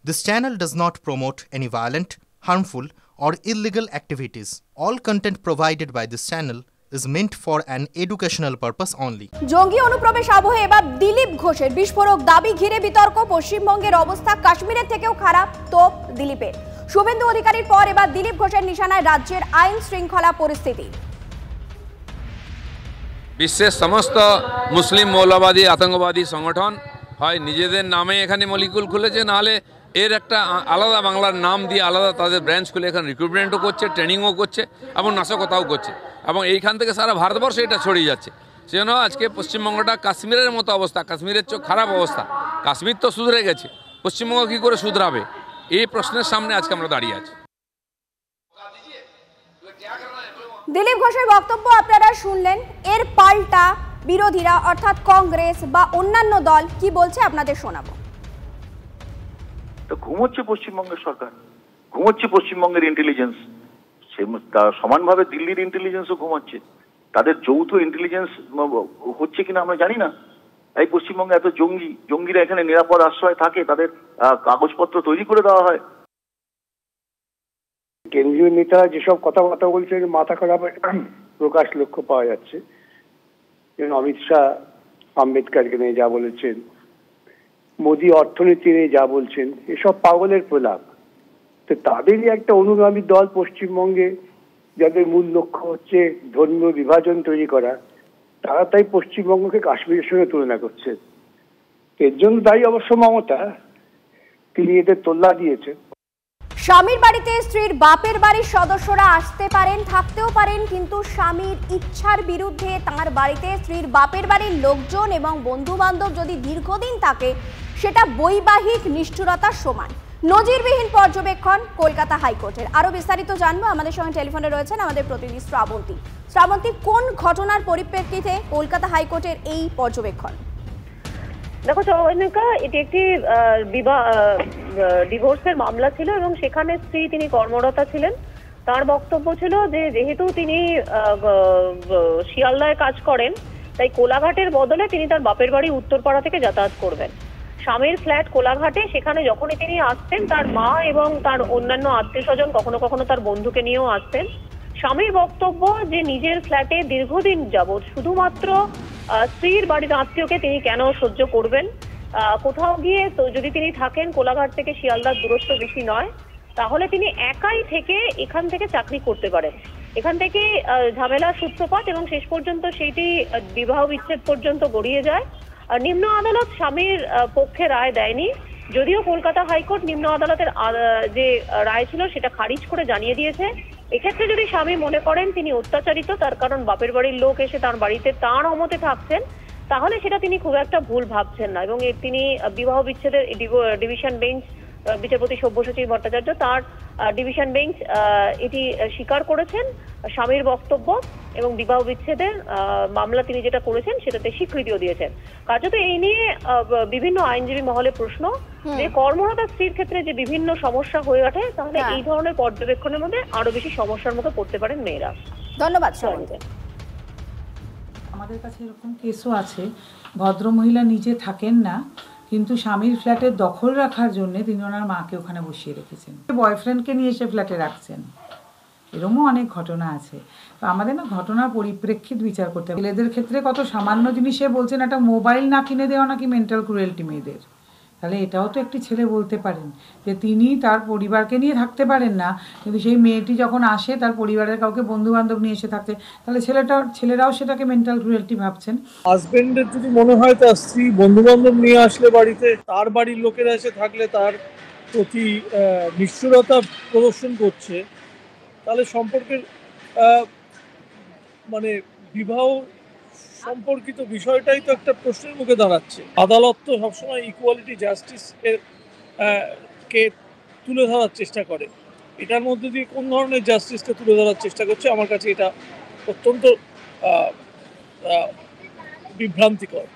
This channel does not promote any violent, harmful, or illegal activities. All content provided by this channel is meant for an educational purpose only. জঙ্গি অনুপ্রবেশ আবহে এবার দিলীপ ঘোষের বিস্ফোরক দাবি ঘিরে বিতর্ক। পশ্চিমবঙ্গের অবস্থা কাশ্মীরের থেকেও খারাপ তোপ দিলীপের। শুভেন্দু অধিকারীর পর এবার দিলীপ ঘোষের নিশানায় রাজ্যের আইন শৃঙ্খলা পরিস্থিতি। বিশ্বের সমস্ত মুসলিম মৌলবাদী আতঙ্কবাদী সংগঠন হয় নিজেদের নামে এখানে মলিকুল খুলেছে, নাহলে এর একটা আলাদা বাংলার নাম দিয়ে আলাদা তাদের ব্রাঞ্চ খুলে এখানে রিক্রুটমেন্টও করছে, ট্রেনিংও করছে এবং নাশকতাও করছে, এবং এইখান থেকে সারা ভারতবর্ষে এটা ছড়িয়ে যাচ্ছে। সেজন্য আজকে পশ্চিমবঙ্গটা কাশ্মীরের মতো অবস্থা, কাশ্মীরের চেয়ে খারাপ অবস্থা। কাশ্মীর তো শুধরে গেছে, পশ্চিমবঙ্গ কী করে শুধরাবে, এই প্রশ্নের সামনে আজকে আমরা দাঁড়িয়ে আছি। দিলীপ ঘোষের বক্তব্য আপনারা শুনলেন। এর পাল্টা বিরোধীরা অর্থাৎ কংগ্রেস বা অন্যান্য দল কি বলছে আপনাদের শোনাবো। তো ঘুমোচ্ছে পশ্চিমবঙ্গের সরকার, ঘুমোচ্ছে পশ্চিমবঙ্গের ইন্টেলিজেন্স, সমানভাবে দিল্লির ইন্টেলিজেন্সও ঘুমাচ্ছে। তাদের যৌথ ইন্টেলিজেন্স হচ্ছে কিনা আমরা জানি না। এই পশ্চিমবঙ্গে এত জঙ্গিরা এখানে নিরাপদ আশ্রয় থাকে, তাদের কাগজপত্র তৈরি করে দেওয়া হয়। কেন্দ্রীয় নেতারা যেসব কথাবার্তা বলছে মাথা খারাপের প্রকাশ লক্ষ্য পাওয়া যাচ্ছে। অমিত শাহ আম্বেদকরকে নিয়ে যা বলেছেন, মোদী অর্থনীতি নিয়ে যা বলছেন, এসব পাগলের প্রলাপ। তো তাদেরই একটা অনুগামী দল পশ্চিমবঙ্গে, যাদের মূল লক্ষ্য হচ্ছে ধর্মীয় বিভাজন তৈরি করা, তারা তাই পশ্চিমবঙ্গকে কাশ্মীরের সঙ্গে তুলনা করছে। এর জন্য দায়ী অবশ্য মমতা, তিনি এদের তোল্লা দিয়েছেন। স্বামীর বাড়িতে স্ত্রীর বাপের বাড়ির সদস্যরা আসতে পারেন, থাকতেও পারেন, কিন্তু স্বামীর ইচ্ছার বিরুদ্ধে তাঁর বাড়িতে স্ত্রীর বাপের বাড়ির লোকজন এবং বন্ধু বান্ধব যদি দীর্ঘদিন থাকে, সেটা বৈবাহিক নিষ্ঠুরতার সমান। নজিরবিহীন পর্যবেক্ষণ কলকাতা হাইকোর্টের। আরো বিস্তারিত জানবো, আমাদের সঙ্গে টেলিফোনে রয়েছেন আমাদের প্রতিনিধি শ্রাবন্তী। শ্রাবন্তী, কোন ঘটনার পরিপ্রেক্ষিতে কলকাতা হাইকোর্টের এই পর্যবেক্ষণ? দেখো চয়নিকা, এটি একটি ডিভোর্সের মামলা ছিল এবং সেখানে স্ত্রী তিনি কর্মরতা ছিলেন। তার বক্তব্য ছিল যে যেহেতু তিনি শিয়ালদায় কাজ করেন, তাই কোলাঘাটের বদলে তিনি তার বাপের বাড়ি উত্তরপাড়া থেকে যাতায়াত করবেন। স্বামীর ফ্ল্যাট কোলাঘাটে, সেখানে যখনই তিনি আসতেন তার মা এবং তার অন্যান্য আত্মীয় স্বজন, কখনো কখনো তার বন্ধুকে নিয়েও আসতেন। স্বামীর বক্তব্য যে নিজের ফ্ল্যাটে দীর্ঘদিন যাবৎ শুধুমাত্র স্ত্রীর বাড়ির আত্মীয়কে তিনি কেন সহ্য করবেন। কোথাও গিয়ে তো যদি তিনি থাকেন, কোলাঘাট থেকে শিয়ালদার দূরত্ব বেশি নয়, তাহলে তিনি একাই থেকে এখান থেকে চাকরি করতে পারেন। এখান থেকে ঝামেলার সূত্রপাত এবং শেষ পর্যন্ত সেইটি বিবাহ বিচ্ছেদ পর্যন্ত গড়িয়ে যায়। নিম্ন আদালত স্বামীর পক্ষে রায় দেয়নি, যদিও কলকাতা হাইকোর্ট নিম্ন আদালতের যে রায় ছিল সেটা খারিজ করে জানিয়ে দিয়েছে এক্ষেত্রে যদি স্বামী মনে করেন তিনি অত্যাচারিত, তার কারণ বাপের বাড়ির লোক এসে তার বাড়িতে তাঁর অমতে থাকছেন, তাহলে সেটা তিনি খুব একটা ভুল ভাবছেন না। এবং তিনি বিবাহ বিচ্ছেদের ডিভিশন বেঞ্চ, বিচারপতি সব্যসাচী ভট্টাচার্য, তার ডিভিশন বেঞ্চ এটি স্বীকার করেছেন স্বামীর বক্তব্য, এবং বিবাহ বিচ্ছেদের মামলা তিনি যেটা করেছেন সেটাতে স্বীকৃতিও দিয়েছেন। কার্যত এই নিয়ে বিভিন্ন আইনজীবী মহলে প্রশ্ন যে কর্মরতা স্ত্রীর ক্ষেত্রে যে বিভিন্ন সমস্যা হয়ে ওঠে, তাহলে এই ধরনের পর্যবেক্ষণের মধ্যে আরো বেশি সমস্যার মুখে পড়তে পারেন মেয়েরা। ধন্যবাদ। আমাদের কাছে এরকম কেসও আছে, ভদ্রমহিলা নিজে থাকেন না, কিন্তু স্বামীর ফ্ল্যাটের দখল রাখার জন্য তিনি ওনার মাকে ওখানে বসিয়ে রেখেছেন, বয়ফ্রেন্ডকে নিয়ে এসে ফ্ল্যাটে রাখছেন। এরকমও অনেক ঘটনা আছে। তো আমাদের না ঘটনার পরিপ্রেক্ষিত বিচার করতে হবে। ছেলেদের ক্ষেত্রে কত সামান্য জিনিসে বলছেন একটা মোবাইল না কিনে দেওয়া নাকি মেন্টাল ক্রুয়েলটি মেয়েদের, তাহলে এটাও তো একটি ছেলে বলতে পারেন যে তিনি তার পরিবারকে নিয়ে থাকতে পারেন না, কিন্তু সেই মেয়েটি যখন আসে তার পরিবারের কাউকে বন্ধু বান্ধব নিয়ে এসে থাকতে, তাহলে ছেলেরাও সেটাকে মেন্টাল ক্রুয়েলটি ভাবছেন। হাজবেন্ডের যদি মনে হয় তার স্ত্রী বন্ধু বান্ধব নিয়ে আসলে বাড়িতে, তার বাড়ির লোকেরা এসে থাকলে তার প্রতি নিষ্ঠুরতা প্রদর্শন করছে, তাহলে সম্পর্কের মানে বিবাহ সম্পর্কিত বিষয়টাই তো একটা প্রশ্নের মুখে দাঁড়াচ্ছে। আদালত তো সবসময় ইকুয়ালিটি, জাস্টিস কে তুলে ধরার চেষ্টা করে। এটার মধ্যে দিয়ে কোন ধরনের জাস্টিসকে তুলে ধরার চেষ্টা করছে, আমার কাছে এটা অত্যন্ত বিভ্রান্তিকর।